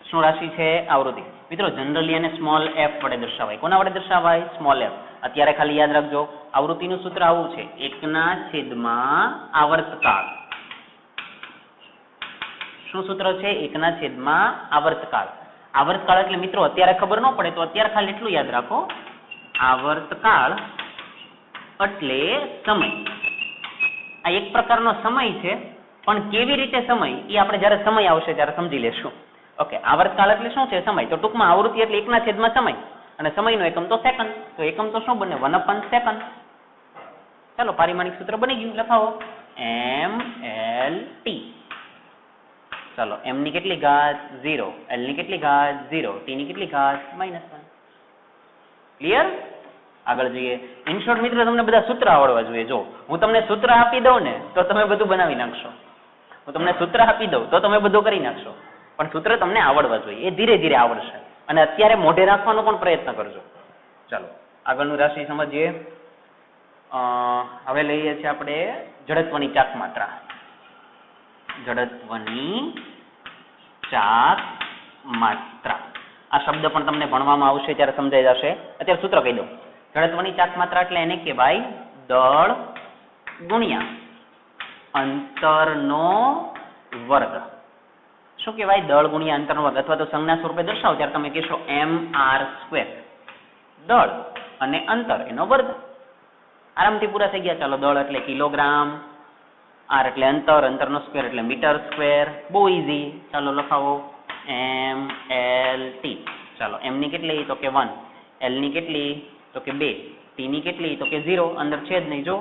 શું રાશિ છે? આવૃત્તિ. મિત્રો જનરલી એને સ્મોલ f વડે દર્શાવાય. કોના વડે દર્શાવાય? Small f. અત્યારે ખાલી યાદ રાખજો, આવૃત્તિનું સૂત્ર આવું છે, 1/માં આવર્તકાળ. શું સૂત્ર છે? 1/માં આવર્તકાળ. આવર્તકાળ એટલે મિત્રો અત્યારે ખબર ન પડે તો અત્યારે ખાલી એટલું યાદ રાખો, આવર્તકાળ એટલે સમય. આ એક પ્રકારનો સમય છે, પણ કેવી રીતે સમય એ આપણે જ્યારે સમય આવશે ત્યારે સમજી લેશું. ઓકે, આવર્તકાળ એટલે શું છે? સમય. તો ટૂંકમાં આવૃત્તિ એટલે 1/માં સમય, અને સમયનો એકમ તો સેકન્ડ. તો એકમ તો શું બને? 1/સેકન્ડ. ચાલો પારિમાણિક સૂત્ર બની ગયું, લખાવો mLT. ચાલો m ની કેટલી ઘાત 0, l ની કેટલી ઘાત 0, t ની કેટલી ઘાત -1. ક્લિયર? આગળ જઈએ. ઇન શોર્ટ મિત્રો તમને બધા સૂત્ર આવડવા જોઈએ. જો હું તમને સૂત્ર આપી દઉં ને તો તમે બધું બનાવી નાખશો. હું તમને સૂત્ર આપી દઉં તો તમે બધું કરી નાખશો, પણ સૂત્ર તમને આવડવા જોઈએ. એ ધીરે ધીરે આવડશે, અને અત્યારે મોઢે રાખવાનો પણ પ્રયત્ન કરજો. ચાલો આગળનું રાશિ સમજીએ. હવે લઈએ છીએ આપણે જડત્વની ચાક માત્રા. જડત્વની ચાક માત્રા. આ શબ્દ પણ તમને ભણવામાં આવશે ત્યારે સમજાઈ જશે. અત્યારે સૂત્ર કહી દઉં. જડત્વની ચાક માત્રા એટલે એને કહેવાય દળ ગુણ્યા અંતરનો વર્ગ. શું કહેવાય? દળ ગુણ્યા અંતરનો વર્ગ. અથવા તો સંજ્ઞા સ્વરૂપે દર્શાવો ત્યારે તમે કહેશો mr². દળ અને અંતર એનો વર્ગ. આરામથી પૂરા થઈ ગયા. ચાલો દળ એટલે કિલોગ્રામ, r એટલે અંતર, અંતરનો સ્ક્વેર એટલે મીટર સ્ક્વેર. બહુ ઈઝી. ચાલો લખાવો mLT. ચાલો m ની કેટલી તો કે 1, l ની કેટલી તો કે 2, t ની કેટલી તો કે 0. અંદર છે જ નહીં જો.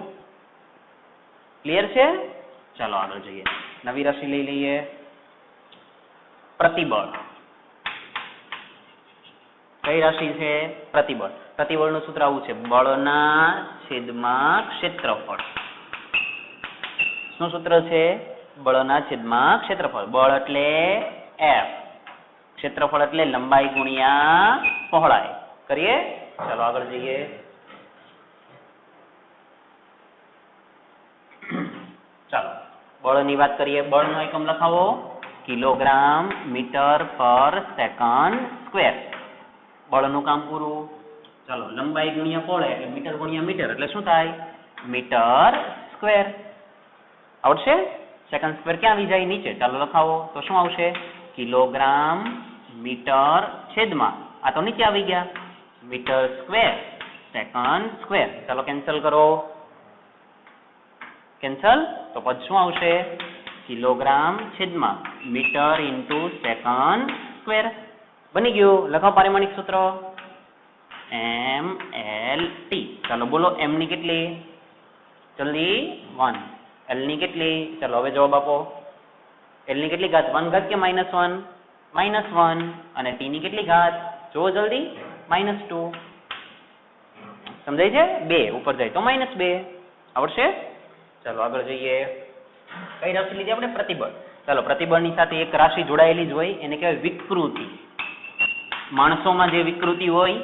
ક્લિયર છે? ચાલો આગળ જઈએ. નવી રાશિ લઈ લઈએ, પ્રતિબળ. કઈ રાશિ છે? પ્રતિબળ. પ્રતિબળનું સૂત્ર આવું છે, બળના છેદમાં ક્ષેત્રફળ. શું સૂત્ર છે? બળના છેદમાં ક્ષેત્રફળ. બળ એટલે F, ક્ષેત્રફળ એટલે લંબાઈ ગુણ્યા પહોળાઈ. કરીએ? ચાલો આગળ જઈએ. ચાલો બળની વાત કરીએ, બળનો એકમ લખાવો કિલોગ્રામ મીટર પર સેકન્ડ સ્ક્વેર. બળનું કામ પૂરું. ચાલો લંબાઈ ગુણ્યા પહોળાઈ એટલે મીટર ગુણ્યા મીટર એટલે શું થાય? Metre square. આવડશે? સેકન્ડ સ્ક્વેર ક્યાં આવી જાય? નીચે. ચાલો લખાવો તો શું આવશે? કિલોગ્રામ મીટર છેદમાં આ તો નીચે આવી ગયા મીટર સ્ક્વેર સેકન્ડ સ્ક્વેર. ચાલો કેન્સલ કરો. કેન્સલ તો પદ શું આવશે? કિલોગ્રામ છેદમાં મીટર ઇન્ટુ સેકન્ડ સ્ક્વેર. બની ગયું. લખાવો પારિમાણિક સૂત્ર MLT. ચાલો બોલો m ની કેટલી? જલ્દી 1. l ની કેટલી? ચાલો હવે જવાબ આપો. l ની કેટલી ઘાત? 1 ઘાત કે -1? -1. અને t ની કેટલી ઘાત? જો જલ્દી -2. સમજાય છે? 2 ઉપર જાય તો -2. આવડશે? ચાલો આગળ જઈએ. કઈ રાશિ લીધી આપણે? પ્રતિબળ. ચાલો પ્રતિબળની સાથે એક રાશિ જોડાયેલી જ હોય એને કહેવાય વિકૃતિ. માણસોમાં જે વિકૃતિ હોય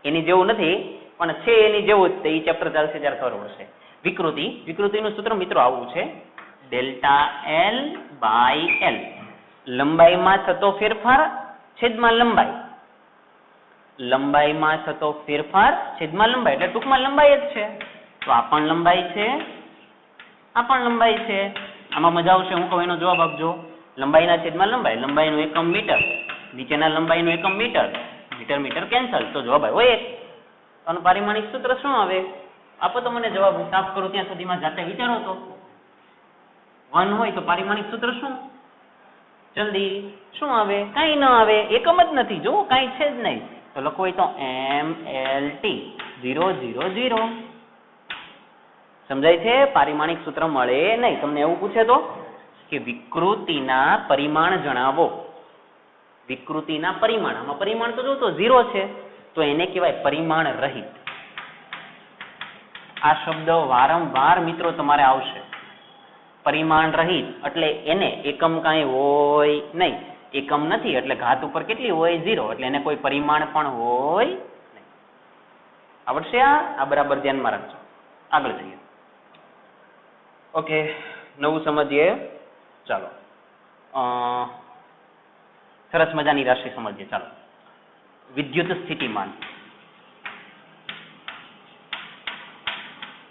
એની જેવું નથી પણ છે એની જેવું જ. એ ચેપ્ટર ચાલશે ત્યારે ખબર પડશે. વિકૃતિ. વિકૃતિનું સૂત્ર મિત્રો આવું છે ડેલ્ટા L બાય L. લંબાઈમાં થતો ફેરફાર છેદમાં લંબાઈ. લંબાઈમાં થતો ફેરફાર છેદમાં લંબાઈ એટલે ટૂંકમાં લંબાઈ જ છે. તો આ પણ લંબાઈ છે, આ પણ લંબાઈ છે. આમાં મજા આવશે. હું કહું એનો જવાબ આપજો. લંબાઈના છેદમાં લંબાઈ. લંબાઈનું એકમ મીટર, નીચેના લંબાઈનું એકમ મીટર. મીટર મીટર કેન્સલ તો જવાબ આવ્યો 1. આનું પારિમાણિક સૂત્ર શું આવે? આપો તો મને જવાબ. હું સાફ કરું ત્યાં સુધીમાં જાતે વિચારો તો. 1 હોય તો પારિમાણિક સૂત્ર શું? જલ્દી શું આવે? કાંઈ ન આવે. એકમ જ નથી. જો કાંઈ છે જ નહીં. તો લખો હોય તો MLT 0 0 0. સમજાય છે? પારિમાણિક સૂત્ર મળે નહીં. તમને એવું પૂછે તો કે વિકૃતિના પરિમાણ જણાવો. વિકૃતિના પરિમાણ. આમાં પરિમાણ તો જો તો 0 છે તો એને કહેવાય પરિમાણ રહિત. આ શબ્દ વારંવાર મિત્રો તમારે આવશે. પરિમાણ રહિત એટલે એને એકમ કાંઈ હોય નહીં. એકમ નથી એટલે ઘાત ઉપર કેટલી હોય? 0. એટલે એને કોઈ પરિમાણ પણ હોય નહીં. આવડશે? આ બરાબર ધ્યાનમાં રાખજો. આગળ જઈએ. ઓકે, નવું સમજીએ. ચાલો સરસ મજાની રાશિ સમજીએ. ચાલો વિદ્યુત સ્થિતિમાન.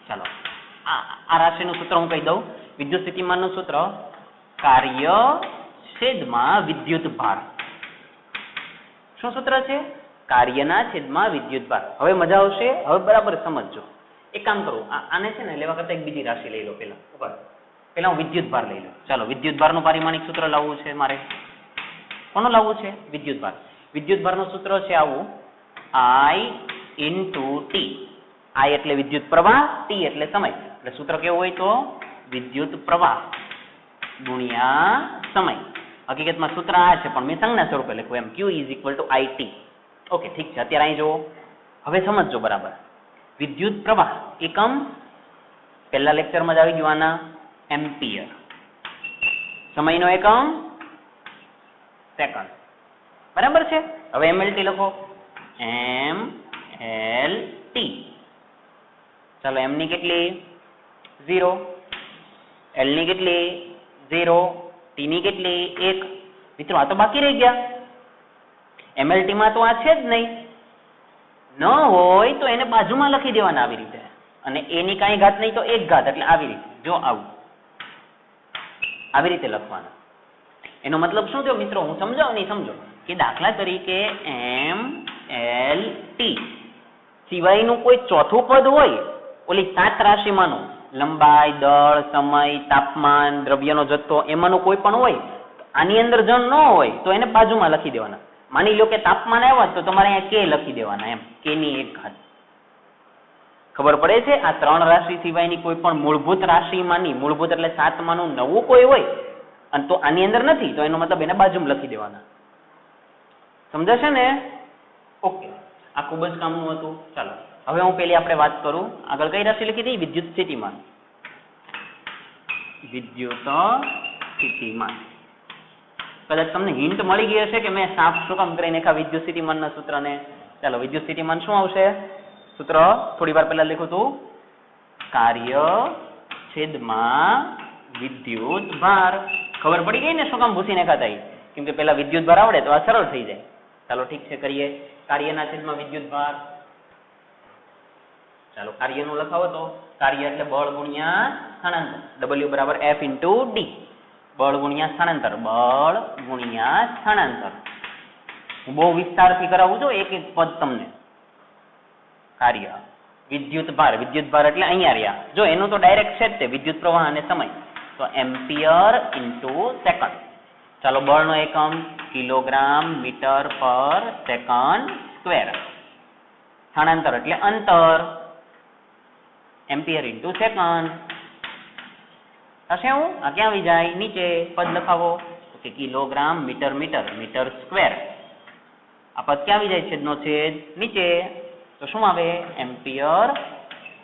ચાલો આ રાશિનું સૂત્ર હું કહી દઉં. વિદ્યુત સ્થિતિમાનનું સૂત્ર કાર્ય છેદમાં વિદ્યુત ભાર. શું સૂત્ર છે? કાર્યના છેદમાં વિદ્યુત ભાર. હવે મજા આવશે. હવે બરાબર સમજજો. એક કામ કરું, આને છે ને લેવા કરતા એક બીજી રાશિ લઈ લો. પેલા હું વિદ્યુત ભાર લઈ લઉં. ચાલો વિદ્યુત ભારનું પારિમાણિક સૂત્ર લાવવું છે મારે. કોનું લાવવું છે? વિદ્યુત ભાર. વિદ્યુત ભારનું સૂત્ર છે આવું I into T. I એટલે વિદ્યુત પ્રવાહ, T એટલે સમય. એટલે સૂત્ર કેવું હોય તો વિદ્યુત પ્રવાહ ગુણ્યા સમય. હકીકતમાં સૂત્ર આ છે પણ મેં સંજ્ઞા સ્વરૂપે લખ્યું એમ. Q is equal to IT. Okay ઠીક છે. અત્યારે અહીં જુઓ. હવે સમજજો બરાબર. વિદ્યુત પ્રવાહ એકમ પહેલા લેક્ચરમાં જ આવી ગયું આના એમ્પિયર. સમયનો એકમ સેકન્ડ. બરાબર છે? હવે MLT લખો. MLT. ચાલો m ની કેટલી? 0. l ની કેટલી? 0. t ની કેટલી? 1. મિત્રો આ તો બાકી રહી ગયા. MLT માં તો આ છે જ નહીં. ન હોય તો એને બાજુમાં લખી દેવાના આવી રીતે. અને a ની કાંઈ ઘાત નહીં તો 1 ઘાત. એટલે આવી રીતે. જો આવું આવી રીતે લખવાના. એનો મતલબ શું થયો મિત્રો? હું સમજાવું નહીં સમજો કે દાખલા તરીકે MLT સિવાયનું કોઈ ચોથું પદ હોય ઓલી 7 રાશિમાંનું, લંબાઈ, દળ, સમય, તાપમાન, દ્રવ્યનો જથ્થો, એમાંનું કોઈ પણ હોય, આની અંદર જણ ન હોય તો એને બાજુમાં લખી દેવાના. માની લો કે તાપમાન આવ્યા તો તમારે અહીંયા k લખી દેવાના. એમ k ની 1 ઘાત. ખબર પડે છે? આ 3 રાશિ સિવાયની કોઈ પણ મૂળભૂત રાશિમાંની, મૂળભૂત એટલે 7 માંનું નવું કોઈ હોય અને તો આની અંદર નથી તો એનો મતલબ એને બાજુમાં લખી દેવાના. સમજાશે ને? ઓકે, આ ખૂબ જ કામનું હતું. ચાલો હવે હું પેલી આપણે વાત કરું. આગળ કઈ રાશિ લખી હતી? વિદ્યુત સ્થિતિમાન. વિદ્યુત સ્થિતિમાન. કદાચ તમને હિન્ટ મળી ગઈ હશે કે મેં સાફ શું કામ કરી નાખ્યા વિદ્યુત સ્થિતિમાનના સૂત્રને. ચાલો વિદ્યુત સ્થિતિમાન શું આવશે? સૂત્ર થોડી વાર પહેલા લખ્યું હતું કાર્ય છેદમાં વિદ્યુત ભાર. ખબર પડી ગઈ ને શું કામ ભૂસી નાખાતા એ? કેમ કે પેલા વિદ્યુત ભાર આવડે તો આ સરળ થઈ જાય. ચાલો ઠીક છે, કરીએ. કાર્યના છેદમાં વિદ્યુત ભાર. ચાલો કાર્યનું લખાવો તો કાર્ય એટલે બળ ગુણ્યા સ્થાનાંતર. W બરાબર F ઇન્ટુ D. બળ ગુણ્યા સ્થાનાંતર. બળ ગુણ્યા સ્થાનાંતર. હું બહુ વિસ્તારથી કરાવું છું એક એક પદ તમને. કાર્ય વિદ્યુત ભાર. વિદ્યુત ભાર એટલે અહીંયા રહ્યા. જો એનું તો ડાયરેક્ટ છે જ તે વિદ્યુત પ્રવાહ અને સમય. તો એમ્પિયર ઇન્ટુ સેકન્ડ. ચાલો બળનો એકમ કિલોગ્રામ મીટર પર સેકન્ડ સ્ક્વેર. સ્થાનાંતર એટલે અંતર. Ampere into second. થશે હું આ ક્યાં આવી જાય? નીચે પદ લખાવો કે kilogram metre metre metre square. આ પદ ક્યાં આવી જાય? છેદનો છેદ નીચે. તો શું આવે? Ampere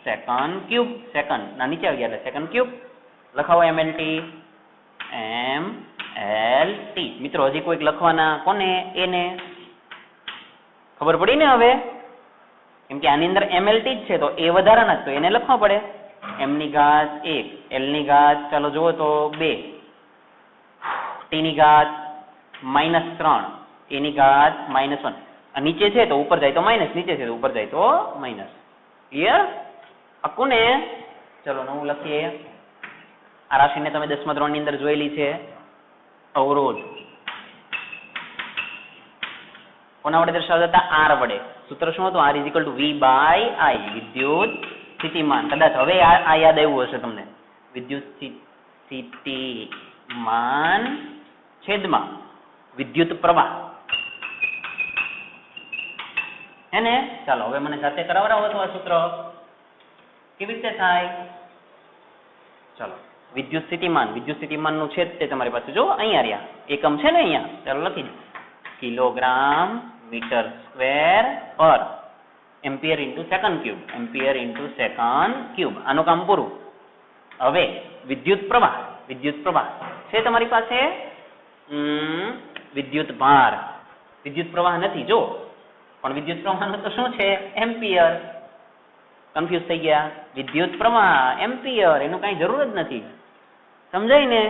second cube. સેકન્ડ ના નીચે આવી ગયા એટલે સેકન્ડ ક્યુબ. લખાવો MLT. MLT. મિત્રો હજી કોઈક લખવાના? કોને? એને. ખબર પડી ને હવે? કેમ કે આની અંદર MLT જ છે તો એ વધારાના જ, તો એને લખવા પડે. m ની ઘાત 1, l ની ઘાત ચાલો જુઓ તો 2, t ની ઘાત -3, a ની ઘાત -1. આ નીચે છે તો ઉપર જાય તો માઇનસ, નીચે છે તો ઉપર જાય તો માઇનસ. ક્લિયર? આખું ને? ચલો નવું લખીએ. આ રાશિને તમે 10મા ધોરણની અંદર જોયેલી છે. અવરોધ કોના વડે દર્શાવતા હતા? R વડે. સૂત્ર શું હતું? R = V/I. વિદ્યુત સ્થિતિમાન. કદાચ હવે આ યાદ આવ્યું હશે તમને. વિદ્યુત સ્થિતિમાન છેદમાં વિદ્યુત પ્રવાહ. હે ને? ચાલો હવે મને જાતે કરાવરાવો તો આ સૂત્ર કેવી રીતે થાય? ચાલો વિદ્યુત સ્થિતિમાન નું છેદ તે તમારી પાસે જો અહીંયા રહ્યા એકમ છે ને અહીંયા. ચાલો લખી દો. કિલોગ્રામ મીટર સ્ક્વેર પર ampere into second cube. Ampere into second cube. આનું કામ પૂરું. હવે વિદ્યુત પ્રવાહ છે તમારી પાસે. વિદ્યુત ભાર. વિદ્યુત પ્રવાહ નથી જો, પણ વિદ્યુત પ્રવાહનું તો શું છે? એમ્પિયર. કન્ફ્યુઝ થઈ ગયા? વિદ્યુત પ્રવાહ એમ્પિયર, એનું કઈ જરૂર જ નથી. સમજાય ને?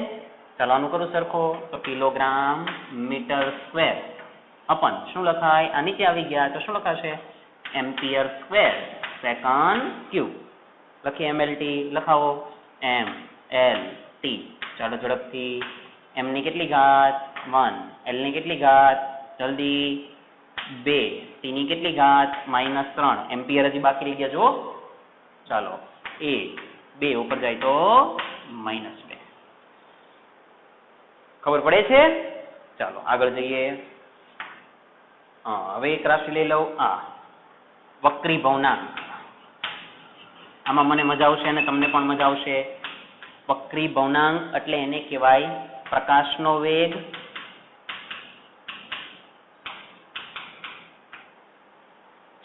ચાલો આનું કરું સરખો. તો કિલોગ્રામ મીટર સ્ક્વેર અપન શું લખાય? આ નીચે આવી ગયા તો શું લખાશે? Ampere square second cube. લખીએ MLT. લખાવો MLT. ચાલો ઝડપથી. m ની કેટલી ઘાત? 1, l ની કેટલી ઘાત? જલ્દી 2, t ની કેટલી ઘાત? -3. એમ્પિયર હજી બાકી રહી ગયા જો. ચાલો a 2 ઉપર જાય તો -2. ખબર પડે છે? ચાલો આગળ જઈએ. હવે એક રાશિ લઈ લઉં. વક્રી ભવનાંક. આમાં મને મજા આવશે અને તમને પણ મજા આવશે. વક્રી ભવનાંક એટલે એને કહેવાય પ્રકાશનો વેગ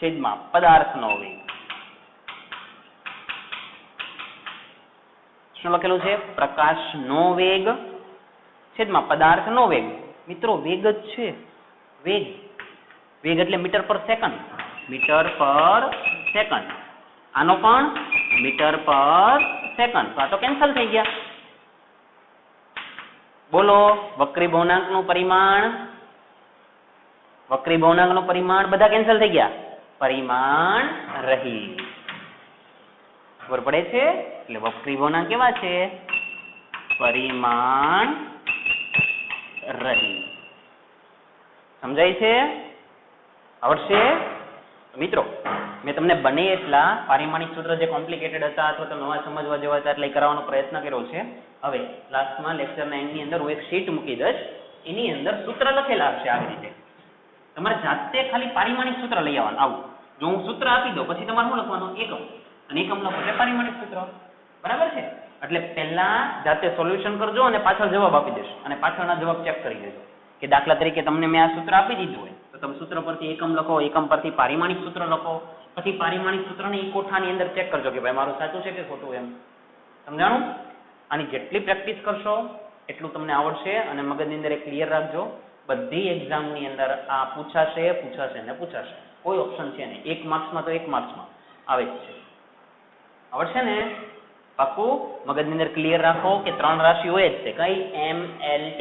છેદમાં પદાર્થનો વેગ. શું લખેલું છે? પ્રકાશનો વેગ છેદમાં પદાર્થનો વેગ. મિત્રો વેગ જ છે. વેગ એટલે મીટર પર સેકન્ડ. મીટર પર સેકન્ડ. આનો પણ મીટર પર સેકન્ડ. તો આ તો કેન્સલ થઈ ગયા. બોલો વક્રી ભવનાંકનું પરિમાણ બધા કેન્સલ થઈ ગયા. પરિમાણ રહી. ખબર પડે છે? એટલે વક્રી ભવનાંક કેવા છે? પરિમાણ રહી. સમજાય છે? આવડશે? મિત્રો મેં તમને બને એટલા પારિમાણિક સૂત્ર જે કોમ્પ્લિકેટેડ હતા અથવા તો નવા સમજવા જેવા હતા એટલે કરવાનો પ્રયત્ન કર્યો છે. હવે લાસ્ટમાં લેક્ચરના એન્ડની અંદર હું એક શીટ મૂકી દઈશ. એની અંદર સૂત્ર લખેલા હશે આવી રીતે. તમારે જાતે ખાલી પારિમાણિક સૂત્ર લઈ આવવાનું. આવું જો હું સૂત્ર આપી દઉં પછી તમારે શું લખવાનું? એકમ. અને એકમ લખો એટલે પારિમાણિક સૂત્ર. બરાબર છે? એટલે પહેલા જાતે સોલ્યુશન કરજો અને પાછળ જવાબ આપી દેશો અને પાછળના જવાબ ચેક કરી લેજો. કે દાખલા તરીકે તમને મેં આ સૂત્ર આપી દીધું હોય તો તમે સૂત્ર પરથી એકમ લખો, એકમ પરથી પારિમાણિક સૂત્ર લખો, પછી પારિમાણિક સૂત્રને એ કોઠાની અંદર ચેક કરજો કે ભાઈ મારું સાચું છે કે ખોટું. એમ સમજાણું? આની જેટલી પ્રેક્ટિસ કરશો એટલું તમને આવડશે. અને મગજની અંદર ક્લિયર રાખજો, બધી એક્ઝામની અંદર આ પૂછાશે ને પૂછાશે. કોઈ ઓપ્શન છે નહીં. 1 માર્ક્સમાં તો 1 માર્ક્સમાં આવે જ છે. આવડશે ને? પાકું મગજની અંદર ક્લિયર રાખો કે 3 રાશિઓ જ છે કઈ MLT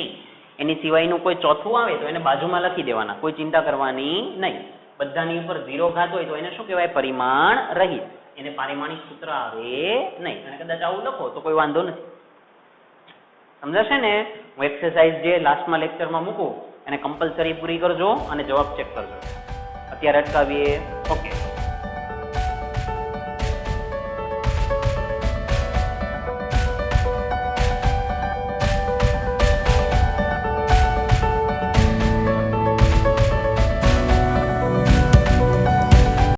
એની સિવાયનું કોઈ ચોથું આવે તો એને બાજુમાં લખી દેવાના કોઈ ચિંતા કરવાની નહીં બધાની ઉપર 0 ઘાત હોય તો એને શું કહેવાય પરિમાણ રહિત એને પારિમાણિક સૂત્ર આવે નહીં અને કદાચ આવું લખો તો કોઈ વાંધો નથી સમજાશે ને હું એક્સરસાઇઝ જે લાસ્ટમાં લેક્ચરમાં મૂકું એને કમ્પલસરી પૂરી કરજો અને જવાબ ચેક કરજો અત્યારે અટકાવીએ ઓકે